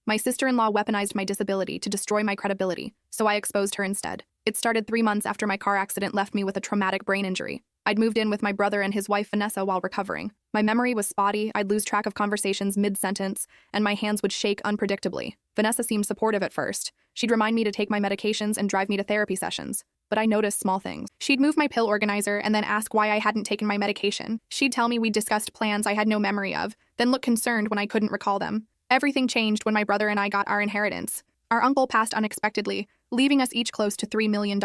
My sister-in-law weaponized my disability to destroy my credibility, so I exposed her instead. It started 3 months after my car accident left me with a traumatic brain injury. I'd moved in with my brother and his wife Vanessa while recovering. My memory was spotty, I'd lose track of conversations mid-sentence, and my hands would shake unpredictably. Vanessa seemed supportive at first. She'd remind me to take my medications and drive me to therapy sessions. But I noticed small things. She'd move my pill organizer and then ask why I hadn't taken my medication. She'd tell me we'd discussed plans I had no memory of, then look concerned when I couldn't recall them. Everything changed when my brother and I got our inheritance. Our uncle passed unexpectedly, leaving us each close to $3 million.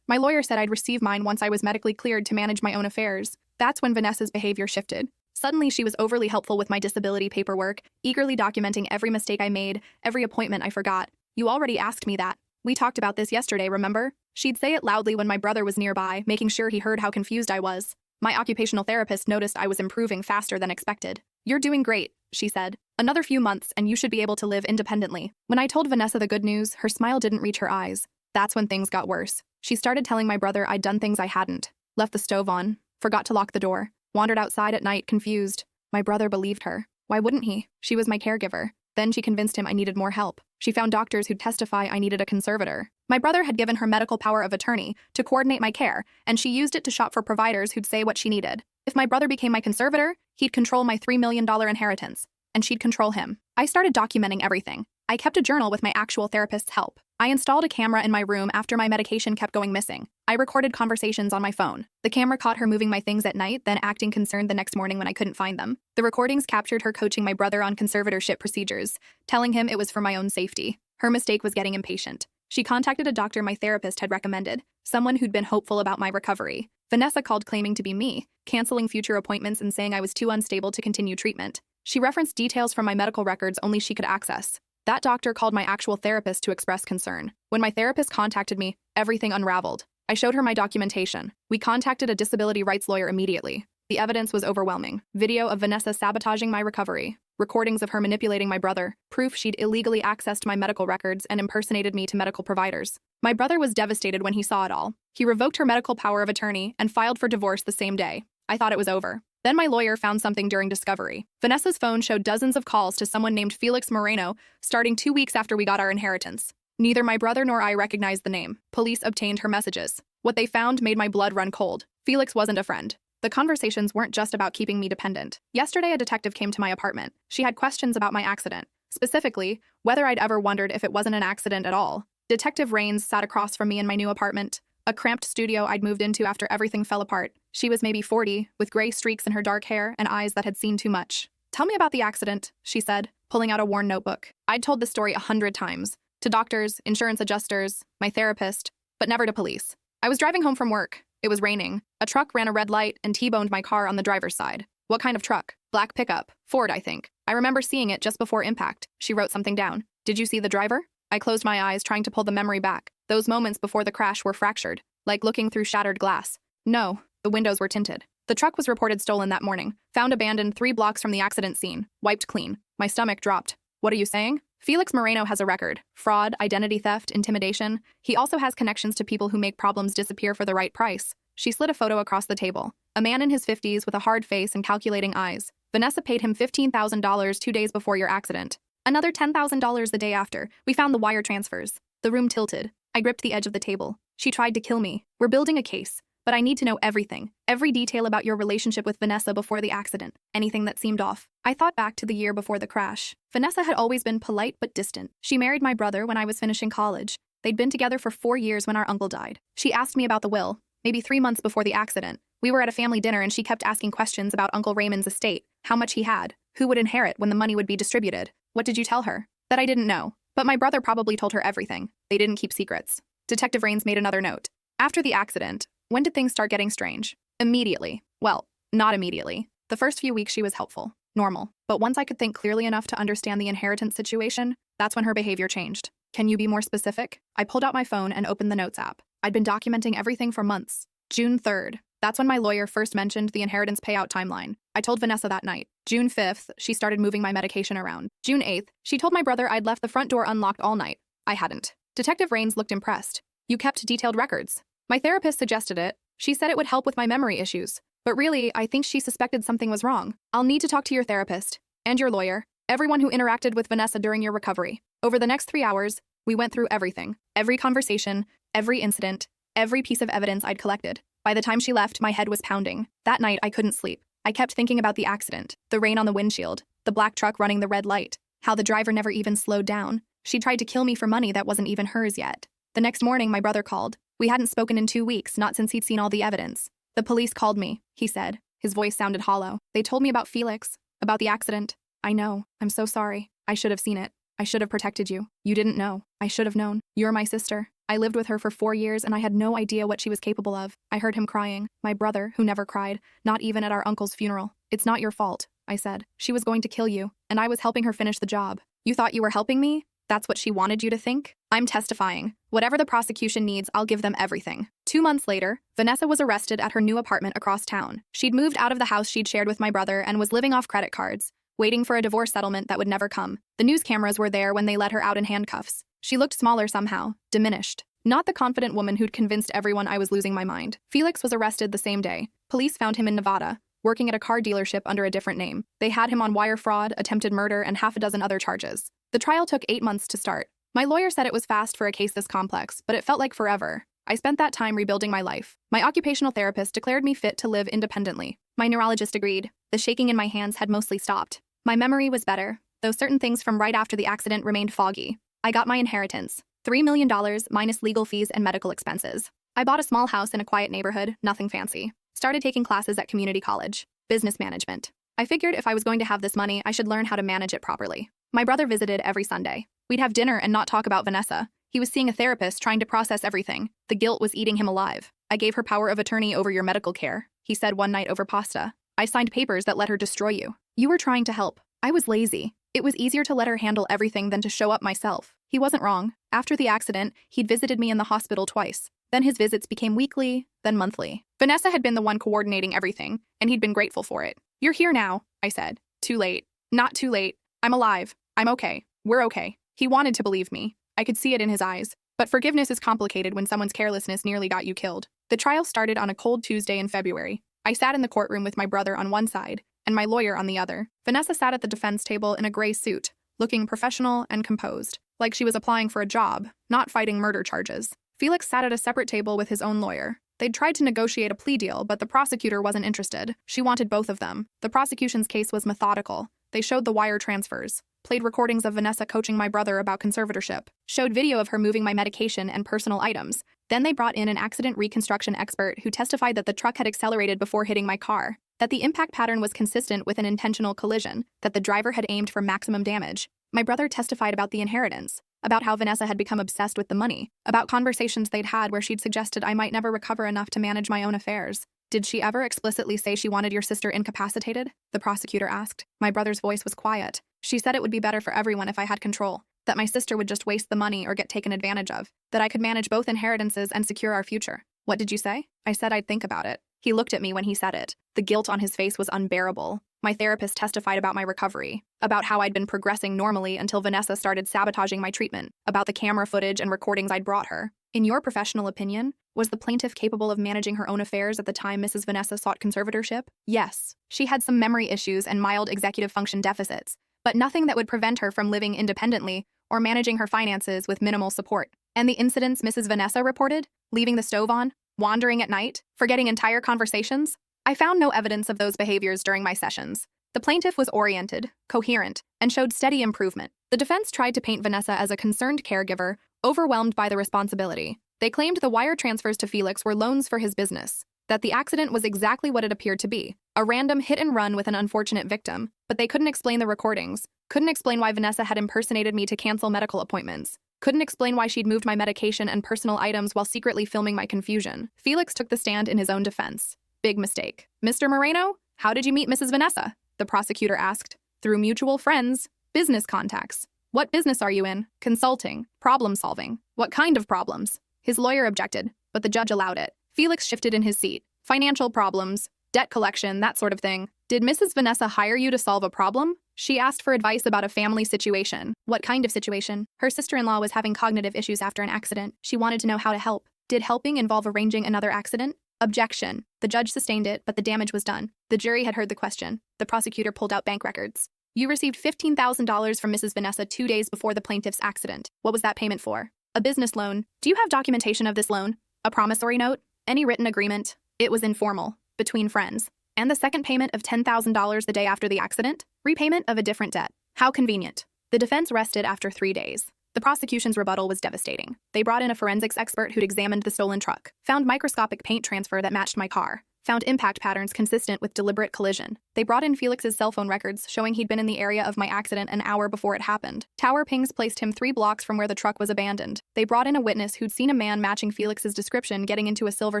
My lawyer said I'd receive mine once I was medically cleared to manage my own affairs. That's when Vanessa's behavior shifted. Suddenly, she was overly helpful with my disability paperwork, eagerly documenting every mistake I made, every appointment I forgot. You already asked me that. We talked about this yesterday, remember? She'd say it loudly when my brother was nearby, making sure he heard how confused I was. My occupational therapist noticed I was improving faster than expected. You're doing great, she said. Another few months and you should be able to live independently. When I told Vanessa the good news, her smile didn't reach her eyes. That's when things got worse. She started telling my brother I'd done things I hadn't. Left the stove on, forgot to lock the door, wandered outside at night confused. My brother believed her. Why wouldn't he? She was my caregiver. Then she convinced him I needed more help. She found doctors who'd testify I needed a conservator. My brother had given her medical power of attorney to coordinate my care, and she used it to shop for providers who'd say what she needed. If my brother became my conservator, he'd control my $3 million inheritance, and she'd control him. I started documenting everything. I kept a journal with my actual therapist's help. I installed a camera in my room after my medication kept going missing. I recorded conversations on my phone. The camera caught her moving my things at night, then acting concerned the next morning when I couldn't find them. The recordings captured her coaching my brother on conservatorship procedures, telling him it was for my own safety. Her mistake was getting impatient. She contacted a doctor my therapist had recommended, someone who'd been hopeful about my recovery. Vanessa called claiming to be me, canceling future appointments and saying I was too unstable to continue treatment. She referenced details from my medical records only she could access. That doctor called my actual therapist to express concern. When my therapist contacted me, everything unraveled. I showed her my documentation. We contacted a disability rights lawyer immediately. The evidence was overwhelming. Video of Vanessa sabotaging my recovery, recordings of her manipulating my brother, proof she'd illegally accessed my medical records and impersonated me to medical providers. My brother was devastated when he saw it all. He revoked her medical power of attorney and filed for divorce the same day. I thought it was over. Then my lawyer found something during discovery. Vanessa's phone showed dozens of calls to someone named Felix Moreno, starting 2 weeks after we got our inheritance. Neither my brother nor I recognized the name. Police obtained her messages. What they found made my blood run cold. Felix wasn't a friend. The conversations weren't just about keeping me dependent. Yesterday, a detective came to my apartment. She had questions about my accident. Specifically, whether I'd ever wondered if it wasn't an accident at all. Detective Rains sat across from me in my new apartment, a cramped studio I'd moved into after everything fell apart. She was maybe 40, with gray streaks in her dark hair and eyes that had seen too much. Tell me about the accident, she said, pulling out a worn notebook. I'd told the story 100 times. To doctors, insurance adjusters, my therapist, but never to police. I was driving home from work. It was raining. A truck ran a red light and T-boned my car on the driver's side. What kind of truck? Black pickup. Ford, I think. I remember seeing it just before impact. She wrote something down. Did you see the driver? I closed my eyes, trying to pull the memory back. Those moments before the crash were fractured, like looking through shattered glass. No, the windows were tinted. The truck was reported stolen that morning. Found abandoned 3 blocks from the accident scene. Wiped clean. My stomach dropped. What are you saying? Felix Moreno has a record. Fraud, identity theft, intimidation. He also has connections to people who make problems disappear for the right price. She slid a photo across the table. A man in his 50s with a hard face and calculating eyes. Vanessa paid him $15,000 2 days before your accident. Another $10,000 the day after. We found the wire transfers. The room tilted. I gripped the edge of the table. She tried to kill me. We're building a case. But I need to know everything. Every detail about your relationship with Vanessa before the accident. Anything that seemed off. I thought back to the year before the crash. Vanessa had always been polite but distant. She married my brother when I was finishing college. They'd been together for 4 years when our uncle died. She asked me about the will, maybe 3 months before the accident. We were at a family dinner and she kept asking questions about Uncle Raymond's estate, how much he had, who would inherit when the money would be distributed. What did you tell her? That I didn't know. But my brother probably told her everything. They didn't keep secrets. Detective Rains made another note. After the accident, when did things start getting strange? Immediately. Well, not immediately. The first few weeks she was helpful, normal. But once I could think clearly enough to understand the inheritance situation, that's when her behavior changed. Can you be more specific? I pulled out my phone and opened the Notes app. I'd been documenting everything for months. June 3rd. That's when my lawyer first mentioned the inheritance payout timeline. I told Vanessa that night. June 5th, she started moving my medication around. June 8th, she told my brother I'd left the front door unlocked all night. I hadn't. Detective Rains looked impressed. You kept detailed records. My therapist suggested it. She said it would help with my memory issues. But really, I think she suspected something was wrong. I'll need to talk to your therapist. And your lawyer. everyone who interacted with Vanessa during your recovery. Over the next 3 hours, we went through everything. Every conversation, every incident, every piece of evidence I'd collected. By the time she left, my head was pounding. That night, I couldn't sleep. I kept thinking about the accident, the rain on the windshield, the black truck running the red light, how the driver never even slowed down. She tried to kill me for money that wasn't even hers yet. The next morning, my brother called. We hadn't spoken in 2 weeks, not since he'd seen all the evidence. The police called me, he said. His voice sounded hollow. They told me about Felix, about the accident. I know. I'm so sorry. I should have seen it. I should have protected you. You didn't know. I should have known. You're my sister. I lived with her for 4 years and I had no idea what she was capable of. I heard him crying. My brother, who never cried, not even at our uncle's funeral. It's not your fault, I said. She was going to kill you, and I was helping her finish the job. You thought you were helping me? That's what she wanted you to think? I'm testifying. Whatever the prosecution needs, I'll give them everything. 2 months later, Vanessa was arrested at her new apartment across town. She'd moved out of the house she'd shared with my brother and was living off credit cards, waiting for a divorce settlement that would never come. The news cameras were there when they let her out in handcuffs. She looked smaller somehow, diminished. Not the confident woman who'd convinced everyone I was losing my mind. Felix was arrested the same day. Police found him in Nevada, working at a car dealership under a different name. They had him on wire fraud, attempted murder, and half a dozen other charges. The trial took 8 months to start. My lawyer said it was fast for a case this complex, but it felt like forever. I spent that time rebuilding my life. My occupational therapist declared me fit to live independently. My neurologist agreed. The shaking in my hands had mostly stopped. My memory was better, though certain things from right after the accident remained foggy. I got my inheritance. $3 million minus legal fees and medical expenses. I bought a small house in a quiet neighborhood, nothing fancy. Started taking classes at community college. Business management. I figured if I was going to have this money, I should learn how to manage it properly. My brother visited every Sunday. We'd have dinner and not talk about Vanessa. He was seeing a therapist trying to process everything. The guilt was eating him alive. I gave her power of attorney over your medical care, he said one night over pasta. I signed papers that let her destroy you. You were trying to help. I was lazy. It was easier to let her handle everything than to show up myself. He wasn't wrong. After the accident, he'd visited me in the hospital twice. Then his visits became weekly, then monthly. Vanessa had been the one coordinating everything, and he'd been grateful for it. You're here now, I said. Too late. Not too late. I'm alive. I'm okay. We're okay. He wanted to believe me. I could see it in his eyes. But forgiveness is complicated when someone's carelessness nearly got you killed. The trial started on a cold Tuesday in February. I sat in the courtroom with my brother on one side, and my lawyer on the other. Vanessa sat at the defense table in a gray suit, looking professional and composed, like she was applying for a job, not fighting murder charges. Felix sat at a separate table with his own lawyer. They'd tried to negotiate a plea deal, but the prosecutor wasn't interested. She wanted both of them. The prosecution's case was methodical. They showed the wire transfers, played recordings of Vanessa coaching my brother about conservatorship, showed video of her moving my medication and personal items. Then they brought in an accident reconstruction expert who testified that the truck had accelerated before hitting my car, that the impact pattern was consistent with an intentional collision, that the driver had aimed for maximum damage. My brother testified about the inheritance, about how Vanessa had become obsessed with the money, about conversations they'd had where she'd suggested I might never recover enough to manage my own affairs. Did she ever explicitly say she wanted your sister incapacitated? The prosecutor asked. My brother's voice was quiet. She said it would be better for everyone if I had control, that my sister would just waste the money or get taken advantage of, that I could manage both inheritances and secure our future. What did you say? I said I'd think about it. He looked at me when he said it. The guilt on his face was unbearable. My therapist testified about my recovery, about how I'd been progressing normally until Vanessa started sabotaging my treatment, about the camera footage and recordings I'd brought her. In your professional opinion, was the plaintiff capable of managing her own affairs at the time Mrs. Vanessa sought conservatorship? Yes. She had some memory issues and mild executive function deficits, but nothing that would prevent her from living independently or managing her finances with minimal support. And the incidents Mrs. Vanessa reported, leaving the stove on, wandering at night, forgetting entire conversations, I found no evidence of those behaviors during my sessions. The plaintiff was oriented, coherent, and showed steady improvement. The defense tried to paint Vanessa as a concerned caregiver, overwhelmed by the responsibility. They claimed the wire transfers to Felix were loans for his business, that the accident was exactly what it appeared to be, a random hit and run with an unfortunate victim, but they couldn't explain the recordings, couldn't explain why Vanessa had impersonated me to cancel medical appointments, couldn't explain why she'd moved my medication and personal items while secretly filming my confusion. Felix took the stand in his own defense. Big mistake. Mr. Moreno, how did you meet Mrs. Vanessa? The prosecutor asked. Through mutual friends, business contacts. What business are you in? Consulting, problem solving. What kind of problems? His lawyer objected, but the judge allowed it. Felix shifted in his seat. Financial problems, debt collection, that sort of thing. Did Mrs. Vanessa hire you to solve a problem? She asked for advice about a family situation. What kind of situation? Her sister-in-law was having cognitive issues after an accident. She wanted to know how to help. Did helping involve arranging another accident? Objection. The judge sustained it, but the damage was done. The jury had heard the question. The prosecutor pulled out bank records. You received $15,000 from Mrs. Vanessa 2 days before the plaintiff's accident. What was that payment for? A business loan. Do you have documentation of this loan? A promissory note? Any written agreement? It was informal, between friends. And the second payment of $10,000 the day after the accident? Repayment of a different debt. How convenient. The defense rested after 3 days. The prosecution's rebuttal was devastating. They brought in a forensics expert who'd examined the stolen truck, found microscopic paint transfer that matched my car, found impact patterns consistent with deliberate collision. They brought in Felix's cell phone records showing he'd been in the area of my accident an hour before it happened. Tower pings placed him 3 blocks from where the truck was abandoned. They brought in a witness who'd seen a man matching Felix's description getting into a silver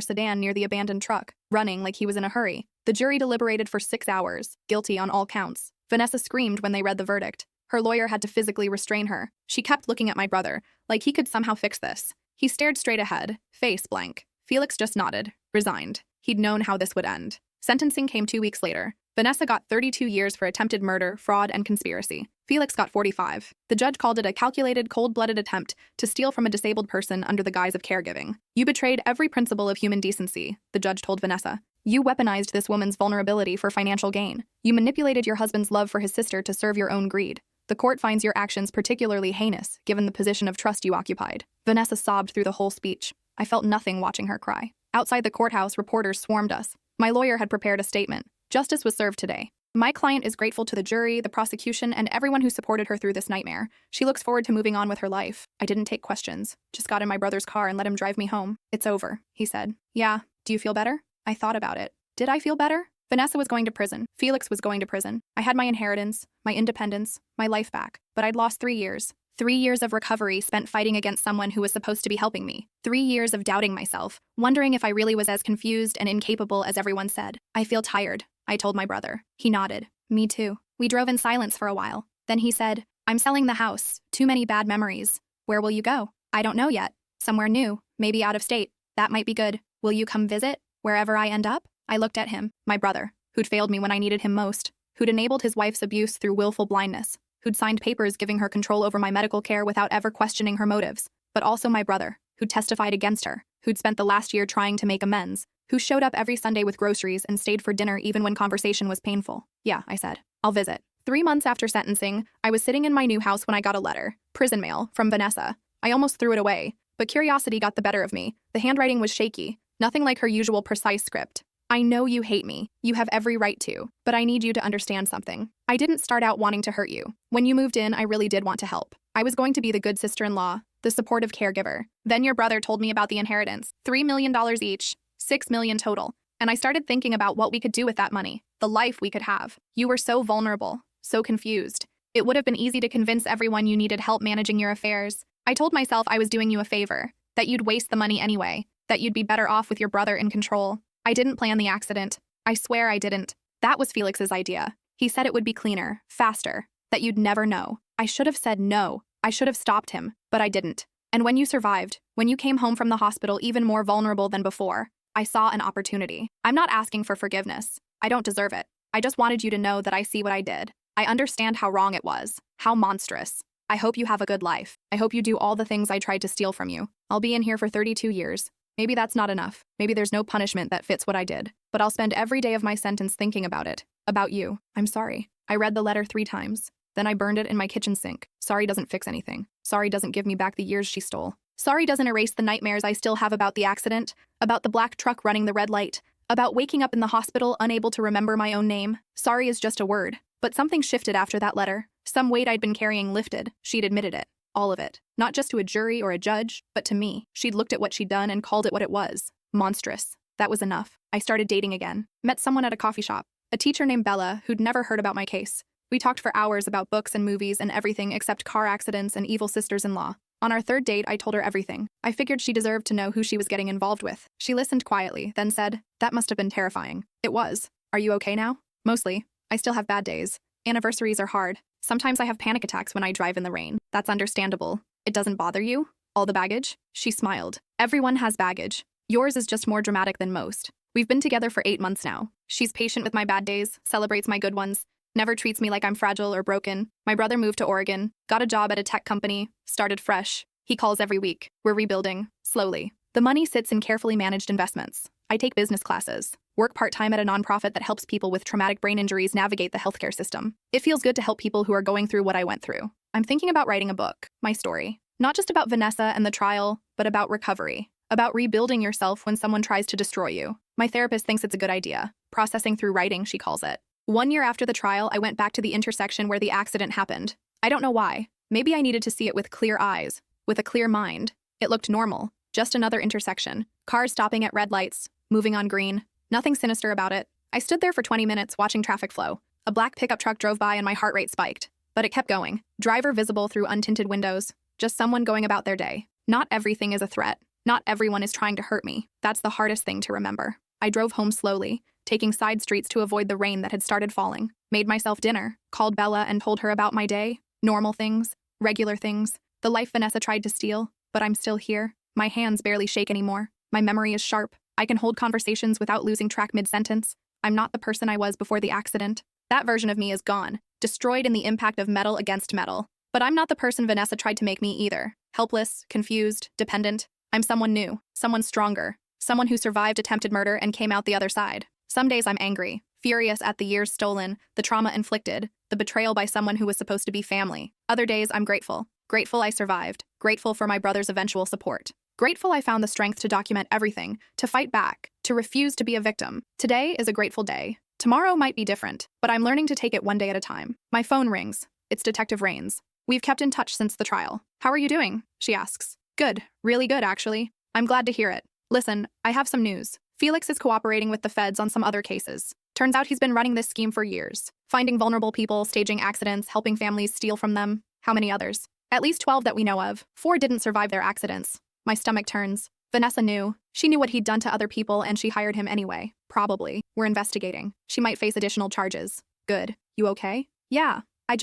sedan near the abandoned truck, running like he was in a hurry. The jury deliberated for 6 hours, guilty on all counts. Vanessa screamed when they read the verdict. Her lawyer had to physically restrain her. She kept looking at my brother, like he could somehow fix this. He stared straight ahead, face blank. Felix just nodded, resigned. He'd known how this would end. Sentencing came 2 weeks later. Vanessa got 32 years for attempted murder, fraud, and conspiracy. Felix got 45. The judge called it a calculated, cold-blooded attempt to steal from a disabled person under the guise of caregiving. You betrayed every principle of human decency, the judge told Vanessa. You weaponized this woman's vulnerability for financial gain. You manipulated your husband's love for his sister to serve your own greed. The court finds your actions particularly heinous, given the position of trust you occupied. Vanessa sobbed through the whole speech. I felt nothing watching her cry. Outside the courthouse, reporters swarmed us. My lawyer had prepared a statement. Justice was served today. My client is grateful to the jury, the prosecution, and everyone who supported her through this nightmare. She looks forward to moving on with her life. I didn't take questions. Just got in my brother's car and let him drive me home. It's over, he said. Yeah, do you feel better? I thought about it. Did I feel better? Vanessa was going to prison. Felix was going to prison. I had my inheritance, my independence, my life back. But I'd lost 3 years. 3 years of recovery spent fighting against someone who was supposed to be helping me. 3 years of doubting myself, wondering if I really was as confused and incapable as everyone said. I feel tired, I told my brother. He nodded. Me too. We drove in silence for a while. Then he said, I'm selling the house. Too many bad memories. Where will you go? I don't know yet. Somewhere new, maybe out of state. That might be good. Will you come visit? Wherever I end up? I looked at him, my brother, who'd failed me when I needed him most, who'd enabled his wife's abuse through willful blindness, who'd signed papers giving her control over my medical care without ever questioning her motives, but also my brother, who'd testified against her, who'd spent the last year trying to make amends, who showed up every Sunday with groceries and stayed for dinner even when conversation was painful. Yeah, I said. I'll visit. 3 months after sentencing, I was sitting in my new house when I got a letter, prison mail, from Vanessa. I almost threw it away, but curiosity got the better of me. The handwriting was shaky, nothing like her usual precise script. I know you hate me. You have every right to. But I need you to understand something. I didn't start out wanting to hurt you. When you moved in, I really did want to help. I was going to be the good sister-in-law, the supportive caregiver. Then your brother told me about the inheritance. $3 million each. $6 million total. And I started thinking about what we could do with that money. The life we could have. You were so vulnerable. So confused. It would have been easy to convince everyone you needed help managing your affairs. I told myself I was doing you a favor. That you'd waste the money anyway. That you'd be better off with your brother in control. I didn't plan the accident. I swear I didn't. That was Felix's idea. He said it would be cleaner, faster, that you'd never know. I should have said no. I should have stopped him, but I didn't. And when you survived, when you came home from the hospital even more vulnerable than before, I saw an opportunity. I'm not asking for forgiveness. I don't deserve it. I just wanted you to know that I see what I did. I understand how wrong it was, how monstrous. I hope you have a good life. I hope you do all the things I tried to steal from you. I'll be in here for 32 years. Maybe that's not enough. Maybe there's no punishment that fits what I did. But I'll spend every day of my sentence thinking about it. About you. I'm sorry. I read the letter 3 times. Then I burned it in my kitchen sink. Sorry doesn't fix anything. Sorry doesn't give me back the years she stole. Sorry doesn't erase the nightmares I still have about the accident, about the black truck running the red light, about waking up in the hospital unable to remember my own name. Sorry is just a word. But something shifted after that letter. Some weight I'd been carrying lifted. She'd admitted it. All of it. Not just to a jury or a judge, but to me. She'd looked at what she'd done and called it what it was. Monstrous. That was enough. I started dating again. Met someone at a coffee shop. A teacher named Bella who'd never heard about my case. We talked for hours about books and movies and everything except car accidents and evil sisters-in-law. On our 3rd date, I told her everything. I figured she deserved to know who she was getting involved with. She listened quietly, then said, "That must have been terrifying." It was. Are you okay now? Mostly. I still have bad days. Anniversaries are hard. Sometimes I have panic attacks when I drive in the rain. That's understandable. It doesn't bother you? All the baggage? She smiled. Everyone has baggage. Yours is just more dramatic than most. We've been together for 8 months now. She's patient with my bad days, celebrates my good ones, never treats me like I'm fragile or broken. My brother moved to Oregon, got a job at a tech company, started fresh. He calls every week. We're rebuilding, slowly. The money sits in carefully managed investments. I take business classes, work part-time at a nonprofit that helps people with traumatic brain injuries navigate the healthcare system. It feels good to help people who are going through what I went through. I'm thinking about writing a book, my story. Not just about Vanessa and the trial, but about recovery. About rebuilding yourself when someone tries to destroy you. My therapist thinks it's a good idea. Processing through writing, she calls it. 1 year after the trial, I went back to the intersection where the accident happened. I don't know why. Maybe I needed to see it with clear eyes, with a clear mind. It looked normal. Just another intersection. Cars stopping at red lights, moving on green. Nothing sinister about it. I stood there for 20 minutes watching traffic flow. A black pickup truck drove by and my heart rate spiked. But it kept going. Driver visible through untinted windows. Just someone going about their day. Not everything is a threat. Not everyone is trying to hurt me. That's the hardest thing to remember. I drove home slowly, taking side streets to avoid the rain that had started falling. Made myself dinner, called Bella and told her about my day. Normal things, regular things. The life Vanessa tried to steal, but I'm still here. My hands barely shake anymore. My memory is sharp. I can hold conversations without losing track mid-sentence. I'm not the person I was before the accident. That version of me is gone, destroyed in the impact of metal against metal. But I'm not the person Vanessa tried to make me either. Helpless, confused, dependent. I'm someone new, someone stronger, someone who survived attempted murder and came out the other side. Some days I'm angry, furious at the years stolen, the trauma inflicted, the betrayal by someone who was supposed to be family. Other days I'm grateful. Grateful I survived. Grateful for my brother's eventual support. Grateful I found the strength to document everything, to fight back, to refuse to be a victim. Today is a grateful day. Tomorrow might be different, but I'm learning to take it one day at a time. My phone rings. It's Detective Rains. We've kept in touch since the trial. How are you doing? She asks. Good. Really good, actually. I'm glad to hear it. Listen, I have some news. Felix is cooperating with the feds on some other cases. Turns out he's been running this scheme for years. Finding vulnerable people, staging accidents, helping families steal from them. How many others? At least 12 that we know of. 4 didn't survive their accidents. My stomach turns. Vanessa knew. She knew what he'd done to other people and she hired him anyway. Probably. We're investigating. She might face additional charges. Good. You okay? Yeah. I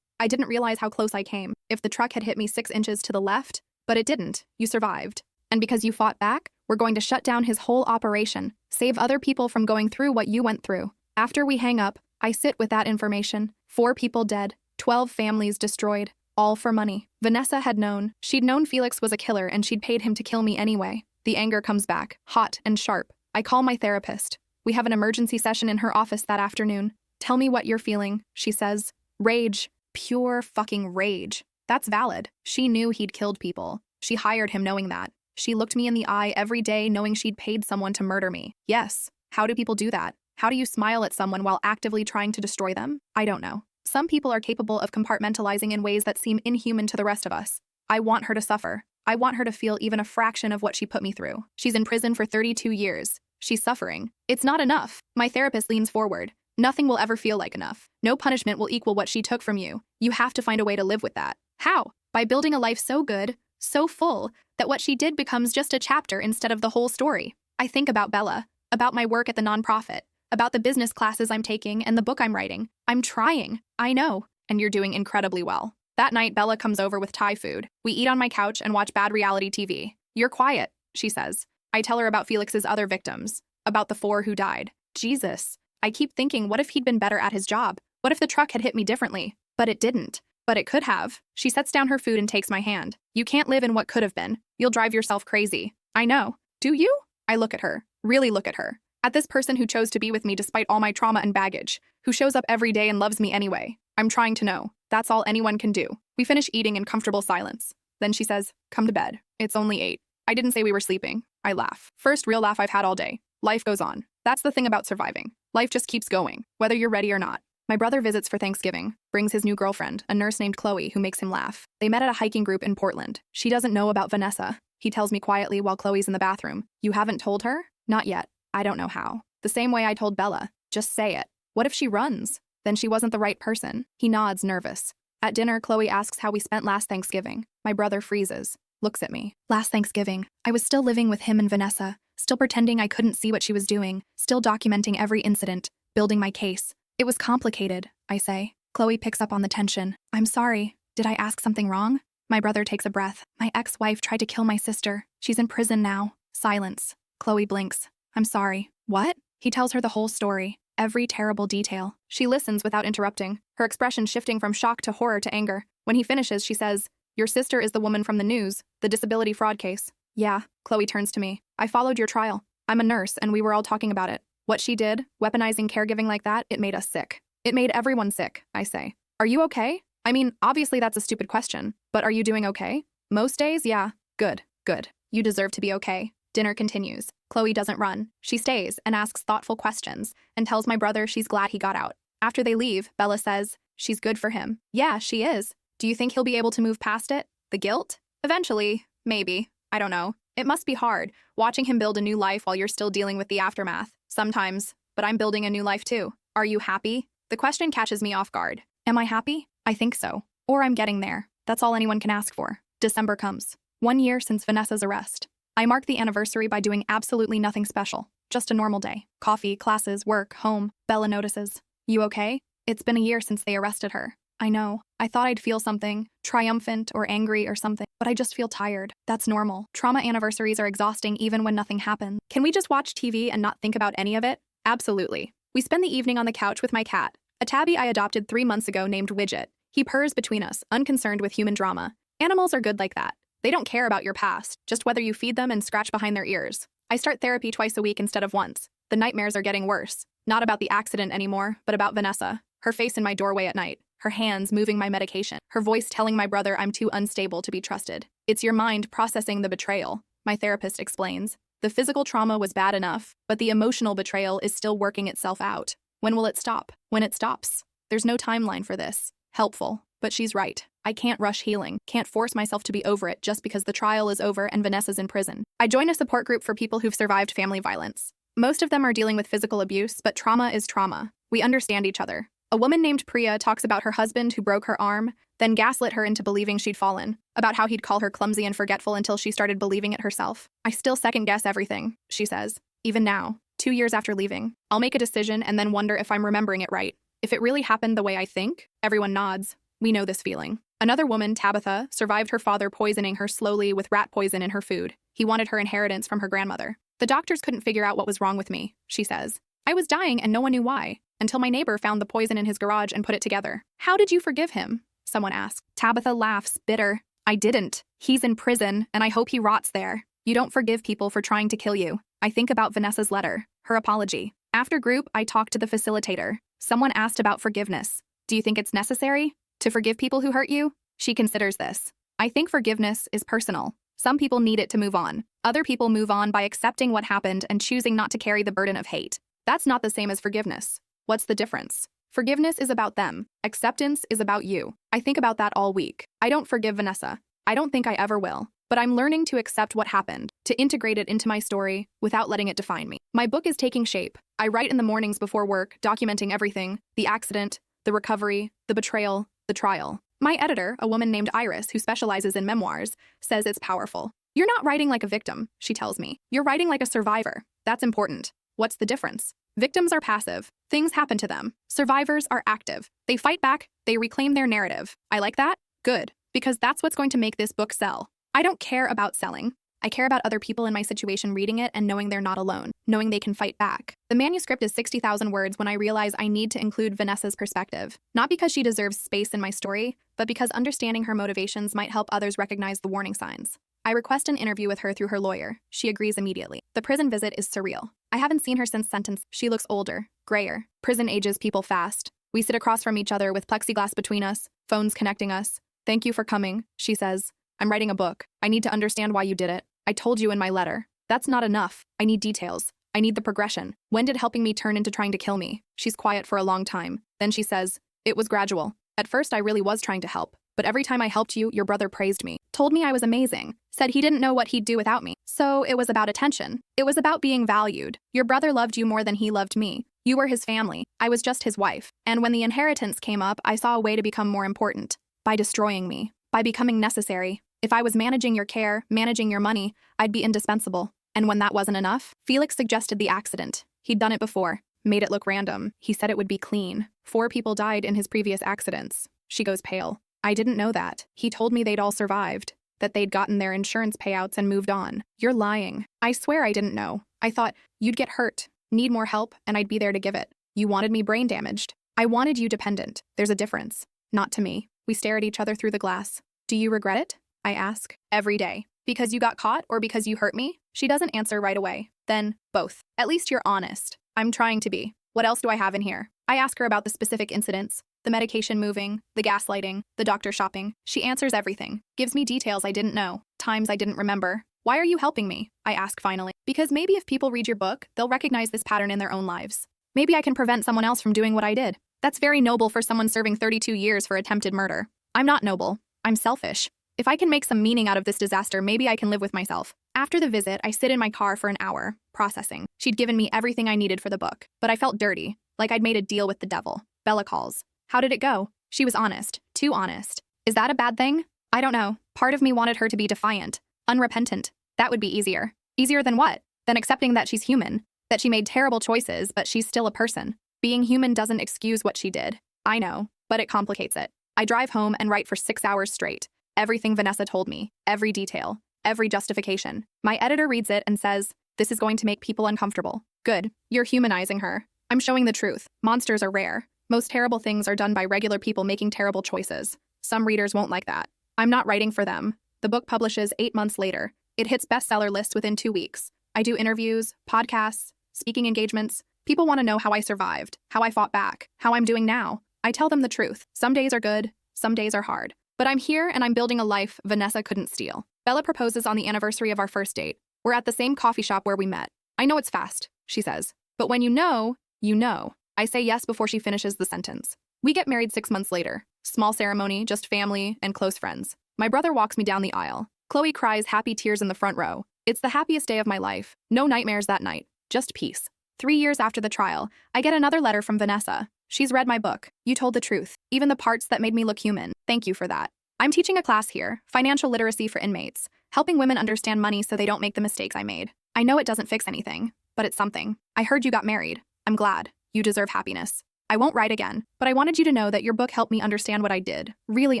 didn't realize how close I came. If the truck had hit me 6 inches to the left, but it didn't. You survived. And because you fought back, we're going to shut down his whole operation. Save other people from going through what you went through. After we hang up, I sit with that information. 4 people dead. 12 families destroyed. All for money. Vanessa had known. She'd known Felix was a killer and she'd paid him to kill me anyway. The anger comes back, hot and sharp. I call my therapist. We have an emergency session in her office that afternoon. Tell me what you're feeling, she says. Rage. Pure fucking rage. That's valid. She knew he'd killed people. She hired him knowing that. She looked me in the eye every day knowing she'd paid someone to murder me. Yes. How do people do that? How do you smile at someone while actively trying to destroy them? I don't know. Some people are capable of compartmentalizing in ways that seem inhuman to the rest of us. I want her to suffer. I want her to feel even a fraction of what she put me through. She's in prison for 32 years. She's suffering. It's not enough. My therapist leans forward. Nothing will ever feel like enough. No punishment will equal what she took from you. You have to find a way to live with that. How? By building a life so good, so full, that what she did becomes just a chapter instead of the whole story. I think about Bella, about my work at the nonprofit, about the business classes I'm taking and the book I'm writing. I'm trying. I know. And you're doing incredibly well. That night, Bella comes over with Thai food. We eat on my couch and watch bad reality TV. You're quiet, she says. I tell her about Felix's other victims, about the 4 who died. Jesus. I keep thinking, what if he'd been better at his job? What if the truck had hit me differently? But it didn't. But it could have. She sets down her food and takes my hand. You can't live in what could have been. You'll drive yourself crazy. I know. Do you? I look at her. Really look at her. At this person who chose to be with me despite all my trauma and baggage, who shows up every day and loves me anyway. I'm trying to know. That's all anyone can do. We finish eating in comfortable silence. Then she says, come to bed. It's only 8. I didn't say we were sleeping. I laugh. First real laugh I've had all day. Life goes on. That's the thing about surviving. Life just keeps going, whether you're ready or not. My brother visits for Thanksgiving, brings his new girlfriend, a nurse named Chloe, who makes him laugh. They met at a hiking group in Portland. She doesn't know about Vanessa. He tells me quietly while Chloe's in the bathroom. You haven't told her? Not yet. I don't know how. The same way I told Bella. Just say it. What if she runs? Then she wasn't the right person. He nods, nervous. At dinner, Chloe asks how we spent last Thanksgiving. My brother freezes, looks at me. Last Thanksgiving, I was still living with him and Vanessa, still pretending I couldn't see what she was doing, still documenting every incident, building my case. It was complicated, I say. Chloe picks up on the tension. I'm sorry. Did I ask something wrong? My brother takes a breath. My ex-wife tried to kill my sister. She's in prison now. Silence. Chloe blinks. I'm sorry. What? He tells her the whole story. Every terrible detail. She listens without interrupting, her expression shifting from shock to horror to anger. When he finishes, she says, Your sister is the woman from the news, the disability fraud case. Yeah. Chloe turns to me. I followed your trial. I'm a nurse, and we were all talking about it. What she did, weaponizing caregiving like that, it made us sick. It made everyone sick, I say. Are you okay? I mean, obviously that's a stupid question, but are you doing okay? Most days, yeah. Good, good. You deserve to be okay. Dinner continues. Chloe doesn't run. She stays and asks thoughtful questions and tells my brother she's glad he got out. After they leave, Bella says, she's good for him. Yeah, she is. Do you think he'll be able to move past it? The guilt? Eventually. Maybe. I don't know. It must be hard, watching him build a new life while you're still dealing with the aftermath. Sometimes. But I'm building a new life too. Are you happy? The question catches me off guard. Am I happy? I think so. Or I'm getting there. That's all anyone can ask for. December comes. 1 year since Vanessa's arrest. I mark the anniversary by doing absolutely nothing special. Just a normal day. Coffee, classes, work, home. Bella notices. You okay? It's been a year since they arrested her. I know. I thought I'd feel something, triumphant or angry or something, but I just feel tired. That's normal. Trauma anniversaries are exhausting even when nothing happens. Can we just watch TV and not think about any of it? Absolutely. We spend the evening on the couch with my cat, a tabby I adopted 3 months ago named Widget. He purrs between us, unconcerned with human drama. Animals are good like that. They don't care about your past, just whether you feed them and scratch behind their ears. I start therapy twice a week instead of once. The nightmares are getting worse. Not about the accident anymore, but about Vanessa. Her face in my doorway at night. Her hands moving my medication. Her voice telling my brother I'm too unstable to be trusted. It's your mind processing the betrayal, my therapist explains. The physical trauma was bad enough, but the emotional betrayal is still working itself out. When will it stop? When it stops. There's no timeline for this. Helpful. But she's right. I can't rush healing, can't force myself to be over it just because the trial is over and Vanessa's in prison. I joined a support group for people who've survived family violence. Most of them are dealing with physical abuse, but trauma is trauma. We understand each other. A woman named Priya talks about her husband who broke her arm, then gaslit her into believing she'd fallen, about how he'd call her clumsy and forgetful until she started believing it herself. I still second-guess everything, she says. Even now, 2 years after leaving, I'll make a decision and then wonder if I'm remembering it right. If it really happened the way I think, everyone nods. We know this feeling. Another woman, Tabitha, survived her father poisoning her slowly with rat poison in her food. He wanted her inheritance from her grandmother. The doctors couldn't figure out what was wrong with me, she says. I was dying and no one knew why, until my neighbor found the poison in his garage and put it together. How did you forgive him? Someone asked. Tabitha laughs, bitter. I didn't. He's in prison, and I hope he rots there. You don't forgive people for trying to kill you. I think about Vanessa's letter, her apology. After group, I talked to the facilitator. Someone asked about forgiveness. Do you think it's necessary to forgive people who hurt you? She considers this. I think forgiveness is personal. Some people need it to move on. Other people move on by accepting what happened and choosing not to carry the burden of hate. That's not the same as forgiveness. What's the difference? Forgiveness is about them. Acceptance is about you. I think about that all week. I don't forgive Vanessa. I don't think I ever will. But I'm learning to accept what happened, to integrate it into my story without letting it define me. My book is taking shape. I write in the mornings before work, documenting everything, the accident, the recovery, the betrayal, the trial. My editor, a woman named Iris who specializes in memoirs, says it's powerful. You're not writing like a victim, she tells me. You're writing like a survivor. That's important. What's the difference? Victims are passive. Things happen to them. Survivors are active. They fight back. They reclaim their narrative. I like that? Good. Because that's what's going to make this book sell. I don't care about selling. I care about other people in my situation reading it and knowing they're not alone, knowing they can fight back. The manuscript is 60,000 words when I realize I need to include Vanessa's perspective. Not because she deserves space in my story, but because understanding her motivations might help others recognize the warning signs. I request an interview with her through her lawyer. She agrees immediately. The prison visit is surreal. I haven't seen her since sentence. She looks older, grayer. Prison ages people fast. We sit across from each other with plexiglass between us, phones connecting us. Thank you for coming, she says. I'm writing a book. I need to understand why you did it. I told you in my letter. That's not enough. I need details. I need the progression. When did helping me turn into trying to kill me? She's quiet for a long time. Then she says, it was gradual. At first, I really was trying to help. But every time I helped you, your brother praised me, told me I was amazing, said he didn't know what he'd do without me. So it was about attention. It was about being valued. Your brother loved you more than he loved me. You were his family. I was just his wife. And when the inheritance came up, I saw a way to become more important. By destroying me. By becoming necessary. If I was managing your care, managing your money, I'd be indispensable. And when that wasn't enough, Felix suggested the accident. He'd done it before. Made it look random. He said it would be clean. 4 people died in his previous accidents. She goes pale. I didn't know that. He told me they'd all survived, that they'd gotten their insurance payouts and moved on. You're lying. I swear I didn't know. I thought, you'd get hurt, need more help, and I'd be there to give it. You wanted me brain damaged. I wanted you dependent. There's a difference. Not to me. We stare at each other through the glass. Do you regret it? I ask. Every day. Because you got caught or because you hurt me? She doesn't answer right away. Then, both. At least you're honest. I'm trying to be. What else do I have in here? I ask her about the specific incidents, the medication moving, the gaslighting, the doctor shopping. She answers everything, gives me details I didn't know, times I didn't remember. Why are you helping me? I ask finally. Because maybe if people read your book, they'll recognize this pattern in their own lives. Maybe I can prevent someone else from doing what I did. That's very noble for someone serving 32 years for attempted murder. I'm not noble. I'm selfish. If I can make some meaning out of this disaster, maybe I can live with myself. After the visit, I sit in my car for an hour, processing. She'd given me everything I needed for the book, but I felt dirty, like I'd made a deal with the devil. Bella calls. How did it go? She was honest. Too honest. Is that a bad thing? I don't know. Part of me wanted her to be defiant, unrepentant. That would be easier. Easier than what? Than accepting that she's human, that she made terrible choices, but she's still a person. Being human doesn't excuse what she did. I know, but it complicates it. I drive home and write for 6 hours straight. Everything Vanessa told me, every detail, every justification. My editor reads it and says, this is going to make people uncomfortable. Good. You're humanizing her. I'm showing the truth. Monsters are rare. Most terrible things are done by regular people making terrible choices. Some readers won't like that. I'm not writing for them. The book publishes 8 months later. It hits bestseller lists within 2 weeks. I do interviews, podcasts, speaking engagements. People want to know how I survived, how I fought back, how I'm doing now. I tell them the truth. Some days are good, some days are hard. But I'm here and I'm building a life Vanessa couldn't steal. Bella proposes on the anniversary of our first date. We're at the same coffee shop where we met. I know it's fast, she says. But when you know, you know. I say yes before she finishes the sentence. We get married 6 months later. Small ceremony, just family and close friends. My brother walks me down the aisle. Chloe cries happy tears in the front row. It's the happiest day of my life. No nightmares that night. Just peace. 3 years after the trial, I get another letter from Vanessa. She's read my book. You told the truth. Even the parts that made me look human. Thank you for that. I'm teaching a class here, financial literacy for inmates, helping women understand money so they don't make the mistakes I made. I know it doesn't fix anything, but it's something. I heard you got married. I'm glad. You deserve happiness. I won't write again, but I wanted you to know that your book helped me understand what I did, really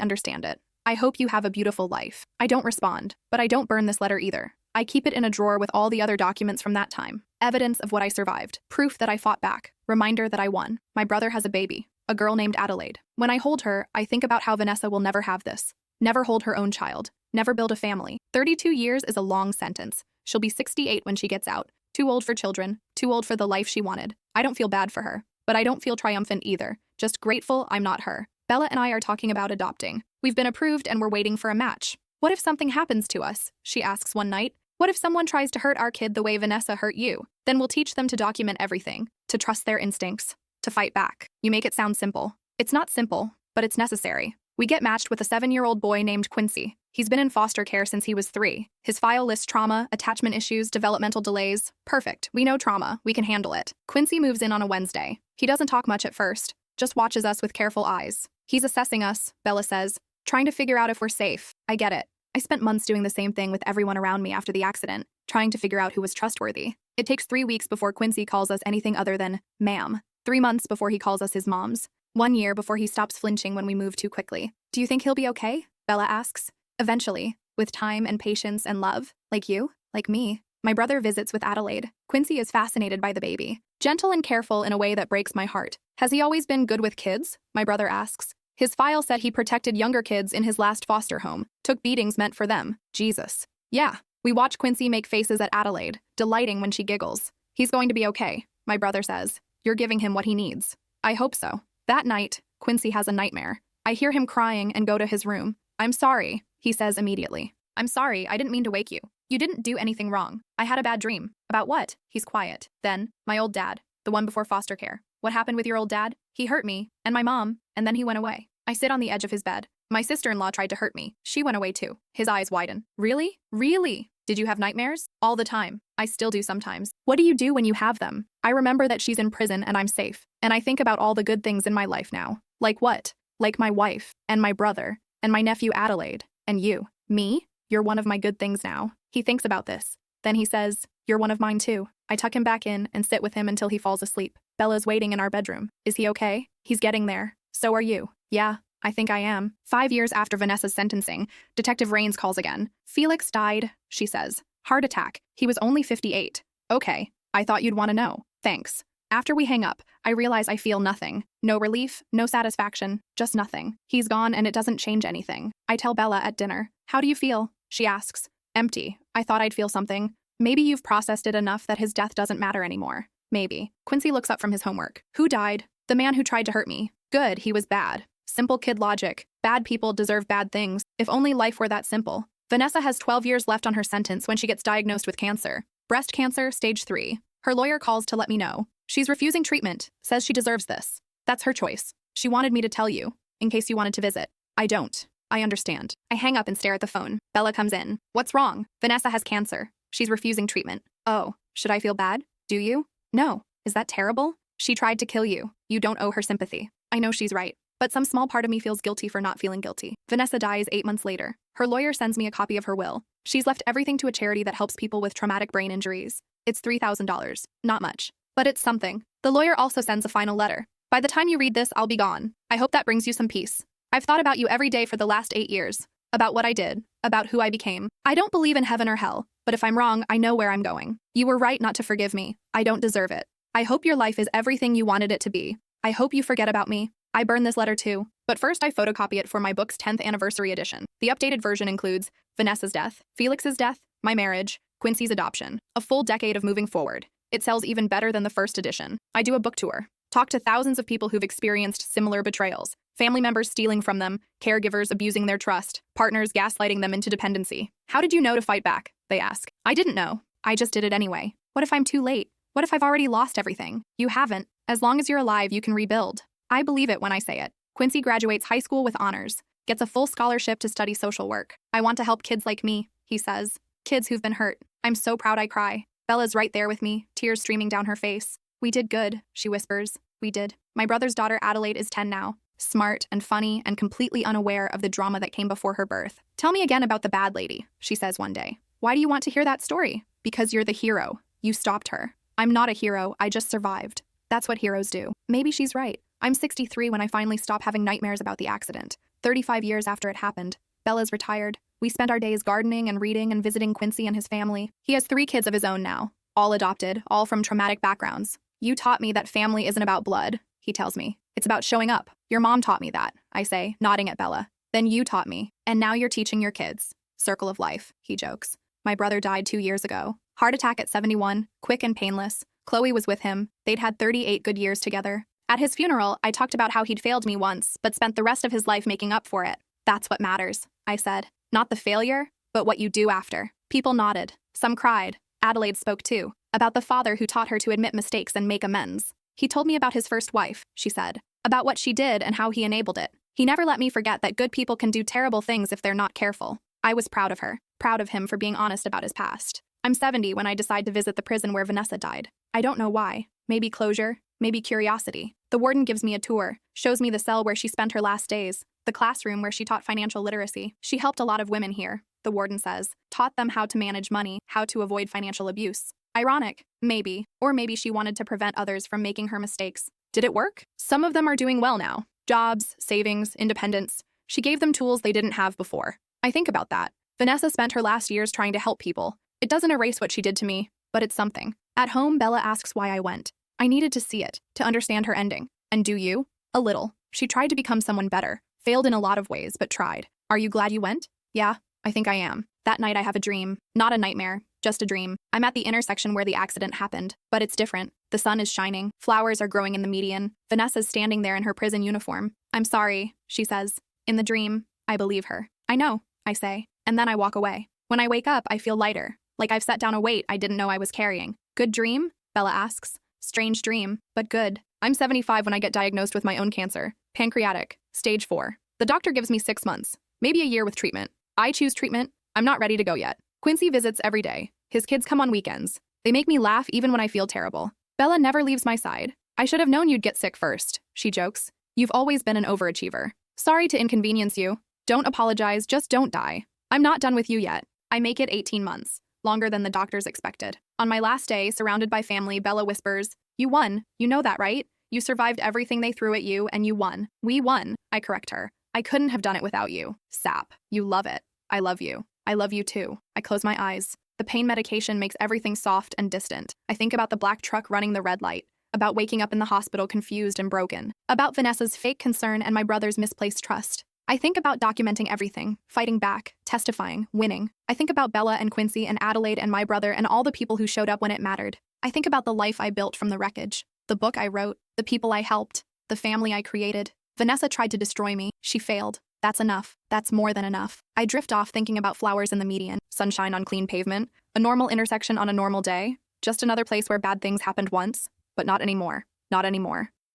understand it. I hope you have a beautiful life. I don't respond, but I don't burn this letter either. I keep it in a drawer with all the other documents from that time. Evidence of what I survived. Proof that I fought back. Reminder that I won. My brother has a baby, a girl named Adelaide. When I hold her, I think about how Vanessa will never have this. Never hold her own child. Never build a family. 32 years is a long sentence. She'll be 68 when she gets out. Too old for children. Too old for the life she wanted. I don't feel bad for her, but I don't feel triumphant either. Just grateful I'm not her. Bella and I are talking about adopting. We've been approved and we're waiting for a match. What if something happens to us? She asks one night. What if someone tries to hurt our kid the way Vanessa hurt you? Then we'll teach them to document everything, to trust their instincts, to fight back. You make it sound simple. It's not simple, but it's necessary. We get matched with a 7-year-old boy named Quincy. He's been in foster care since he was 3. His file lists trauma, attachment issues, developmental delays. Perfect. We know trauma. We can handle it. Quincy moves in on a Wednesday. He doesn't talk much at first, just watches us with careful eyes. He's assessing us, Bella says, trying to figure out if we're safe. I get it. I spent months doing the same thing with everyone around me after the accident, trying to figure out who was trustworthy. It takes 3 weeks before Quincy calls us anything other than ma'am. 3 months before he calls us his moms. 1 year before he stops flinching when we move too quickly. Do you think he'll be okay? Bella asks. Eventually, with time and patience and love, like you, like me. My brother visits with Adelaide. Quincy is fascinated by the baby, gentle and careful in a way that breaks my heart. Has he always been good with kids? My brother asks. His file said he protected younger kids in his last foster home, took beatings meant for them. Jesus. Yeah. We watch Quincy make faces at Adelaide, delighting when she giggles. He's going to be okay, my brother says. You're giving him what he needs. I hope so. That night, Quincy has a nightmare. I hear him crying and go to his room. I'm sorry, he says immediately. I'm sorry, I didn't mean to wake you. You didn't do anything wrong. I had a bad dream. About what? He's quiet. Then, my old dad, the one before foster care. What happened with your old dad? He hurt me, and my mom, and then he went away. I sit on the edge of his bed. My sister-in-law tried to hurt me. She went away too. His eyes widen. Really? Really? Did you have nightmares? All the time. I still do sometimes. What do you do when you have them? I remember that she's in prison and I'm safe. And I think about all the good things in my life now. Like what? Like my wife, and my brother, and my nephew Adelaide, and you. Me? You're one of my good things now. He thinks about this. Then he says, you're one of mine too. I tuck him back in and sit with him until he falls asleep. Bella's waiting in our bedroom. Is he okay? He's getting there. So are you. Yeah, I think I am. 5 years after Vanessa's sentencing, Detective Rains calls again. Felix died, she says. Heart attack. He was only 58. Okay, I thought you'd want to know. Thanks. After we hang up, I realize I feel nothing. No relief, no satisfaction, just nothing. He's gone and it doesn't change anything. I tell Bella at dinner. How do you feel? She asks. Empty. I thought I'd feel something. Maybe you've processed it enough that his death doesn't matter anymore. Maybe. Quincy looks up from his homework. Who died? The man who tried to hurt me. Good, he was bad. Simple kid logic. Bad people deserve bad things. If only life were that simple. Vanessa has 12 years left on her sentence when she gets diagnosed with cancer. Breast cancer, stage 3. Her lawyer calls to let me know. She's refusing treatment, says she deserves this. That's her choice. She wanted me to tell you, in case you wanted to visit. I don't. I understand. I hang up and stare at the phone. Bella comes in. What's wrong? Vanessa has cancer. She's refusing treatment. Oh, should I feel bad? Do you? No. Is that terrible? She tried to kill you. You don't owe her sympathy. I know she's right, but some small part of me feels guilty for not feeling guilty. Vanessa dies 8 months later. Her lawyer sends me a copy of her will. She's left everything to a charity that helps people with traumatic brain injuries. It's $3,000. Not much, but it's something. The lawyer also sends a final letter. By the time you read this, I'll be gone. I hope that brings you some peace. I've thought about you every day for the last 8 years. About what I did. About who I became. I don't believe in heaven or hell, but if I'm wrong, I know where I'm going. You were right not to forgive me. I don't deserve it. I hope your life is everything you wanted it to be. I hope you forget about me. I burn this letter too. But first I photocopy it for my book's 10th anniversary edition. The updated version includes Vanessa's death, Felix's death, my marriage, Quincy's adoption. A full decade of moving forward. It sells even better than the first edition. I do a book tour. Talk to thousands of people who've experienced similar betrayals. Family members stealing from them, caregivers abusing their trust, partners gaslighting them into dependency. How did you know to fight back? They ask. I didn't know. I just did it anyway. What if I'm too late? What if I've already lost everything? You haven't. As long as you're alive, you can rebuild. I believe it when I say it. Quincy graduates high school with honors, gets a full scholarship to study social work. I want to help kids like me, he says. Kids who've been hurt. I'm so proud I cry. Bella's right there with me, tears streaming down her face. We did good, she whispers. We did. My brother's daughter Adelaide is 10 now. Smart and funny and completely unaware of the drama that came before her birth. Tell me again about the bad lady, she says one day. Why do you want to hear that story? Because you're the hero. You stopped her. I'm not a hero, I just survived. That's what heroes do. Maybe she's right. I'm 63 when I finally stop having nightmares about the accident. 35 years after it happened. Bella's retired. We spend our days gardening and reading and visiting Quincy and his family. He has 3 kids of his own now. All adopted, all from traumatic backgrounds. You taught me that family isn't about blood, he tells me. It's about showing up. Your mom taught me that, I say, nodding at Bella. Then you taught me. And now you're teaching your kids. Circle of life, he jokes. My brother died 2 years ago. Heart attack at 71, quick and painless. Chloe was with him. They'd had 38 good years together. At his funeral, I talked about how he'd failed me once, but spent the rest of his life making up for it. That's what matters, I said. Not the failure, but what you do after. People nodded. Some cried. Adelaide spoke too, about the father who taught her to admit mistakes and make amends. He told me about his first wife, she said, about what she did and how he enabled it. He never let me forget that good people can do terrible things if they're not careful. I was proud of her, proud of him for being honest about his past. I'm 70 when I decide to visit the prison where Vanessa died. I don't know why. Maybe closure, maybe curiosity. The warden gives me a tour, shows me the cell where she spent her last days, the classroom where she taught financial literacy. She helped a lot of women here, the warden says, taught them how to manage money, how to avoid financial abuse. Ironic, maybe, or maybe she wanted to prevent others from making her mistakes. Did it work? Some of them are doing well now. Jobs, savings, independence. She gave them tools they didn't have before. I think about that. Vanessa spent her last years trying to help people. It doesn't erase what she did to me, but it's something. At home, Bella asks why I went. I needed to see it, to understand her ending. And do you? A little. She tried to become someone better. Failed in a lot of ways, but tried. Are you glad you went? Yeah, I think I am. That night I have a dream. Not a nightmare, just a dream. I'm at the intersection where the accident happened, but it's different. The sun is shining. Flowers are growing in the median. Vanessa's standing there in her prison uniform. I'm sorry, she says. In the dream, I believe her. I know, I say, and then I walk away. When I wake up, I feel lighter, like I've set down a weight I didn't know I was carrying. Good dream? Bella asks. Strange dream, but good. I'm 75 when I get diagnosed with my own cancer. Pancreatic, stage 4. The doctor gives me 6 months, maybe a year with treatment. I choose treatment. I'm not ready to go yet. Quincy visits every day. His kids come on weekends. They make me laugh even when I feel terrible. Bella never leaves my side. I should have known you'd get sick first, she jokes. You've always been an overachiever. Sorry to inconvenience you. Don't apologize, just don't die. I'm not done with you yet. I make it 18 months, longer than the doctors expected. On my last day, surrounded by family, Bella whispers, you won. You know that, right? You survived everything they threw at you, and you won. We won, I correct her. I couldn't have done it without you. Sap. You love it. I love you. I love you too. I close my eyes. The pain medication makes everything soft and distant. I think about the black truck running the red light, about waking up in the hospital confused and broken, about Vanessa's fake concern and my brother's misplaced trust. I think about documenting everything, fighting back, testifying, winning. I think about Bella and Quincy and Adelaide and my brother and all the people who showed up when it mattered. I think about the life I built from the wreckage, the book I wrote, the people I helped, the family I created. Vanessa tried to destroy me. She failed. That's enough. That's more than enough. I drift off thinking about flowers in the median, sunshine on clean pavement, a normal intersection on a normal day, just another place where bad things happened once, but not anymore. Not anymore.